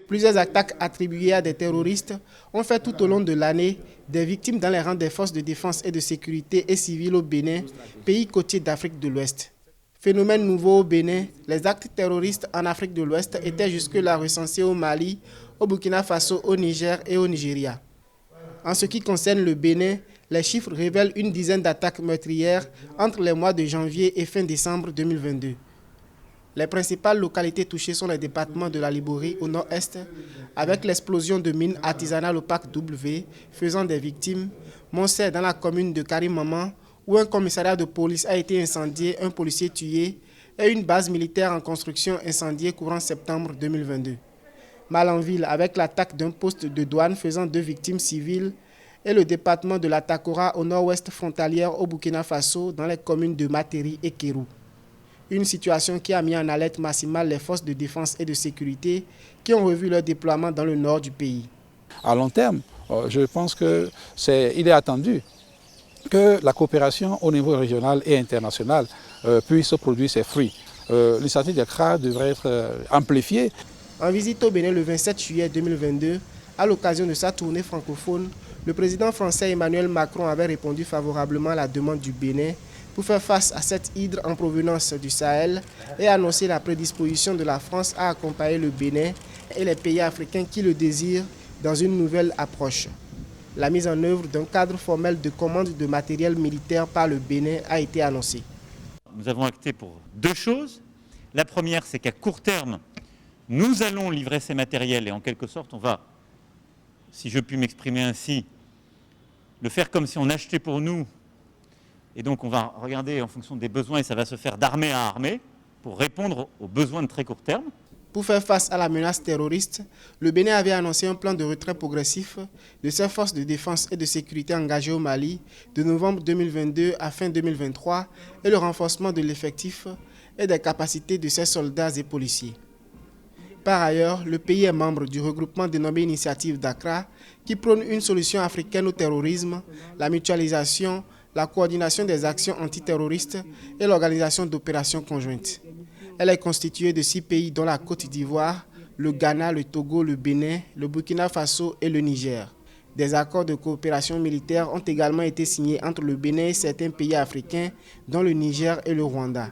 Plusieurs attaques attribuées à des terroristes ont fait tout au long de l'année des victimes dans les rangs des forces de défense et de sécurité et civiles au Bénin, pays côtier d'Afrique de l'Ouest. Phénomène nouveau au Bénin, les actes terroristes en Afrique de l'Ouest étaient jusque-là recensés au Mali, au Burkina Faso, au Niger et au Nigeria. En ce qui concerne le Bénin, les chiffres révèlent une dizaine d'attaques meurtrières entre les mois de janvier et fin décembre 2022. Les principales localités touchées sont les départements de la Liborie au nord-est, avec l'explosion de mines artisanales au Parc W faisant des victimes, Moncey dans la commune de Karim-Maman, où un commissariat de police a été incendié, un policier tué, et une base militaire en construction incendiée courant septembre 2022. Malanville avec l'attaque d'un poste de douane faisant 2 victimes civiles, et le département de la Takora au nord-ouest frontalière au Burkina Faso dans les communes de Materi et Kérou. Une situation qui a mis en alerte maximale les forces de défense et de sécurité qui ont revu leur déploiement dans le nord du pays. À long terme, je pense qu'il est attendu que la coopération au niveau régional et international puisse produire ses fruits. L'initiative d'Accra devrait être amplifiée. En visite au Bénin le 27 juillet 2022, à l'occasion de sa tournée francophone, le président français Emmanuel Macron avait répondu favorablement à la demande du Bénin pour faire face à cette hydre en provenance du Sahel et annoncer la prédisposition de la France à accompagner le Bénin et les pays africains qui le désirent dans une nouvelle approche. La mise en œuvre d'un cadre formel de commande de matériel militaire par le Bénin a été annoncée. Nous avons acté pour 2 choses. La première, c'est qu'à court terme, nous allons livrer ces matériels et en quelque sorte, on va, si je puis m'exprimer ainsi, le faire comme si on achetait pour nous. Et donc on va regarder en fonction des besoins et ça va se faire d'armée à armée pour répondre aux besoins de très court terme. Pour faire face à la menace terroriste, le Bénin avait annoncé un plan de retrait progressif de ses forces de défense et de sécurité engagées au Mali de novembre 2022 à fin 2023 et le renforcement de l'effectif et des capacités de ses soldats et policiers. Par ailleurs, le pays est membre du regroupement dénommé Initiative d'Accra qui prône une solution africaine au terrorisme, la mutualisation, la coordination des actions antiterroristes et l'organisation d'opérations conjointes. Elle est constituée de 6 pays dont la Côte d'Ivoire, le Ghana, le Togo, le Bénin, le Burkina Faso et le Niger. Des accords de coopération militaire ont également été signés entre le Bénin et certains pays africains, dont le Niger et le Rwanda.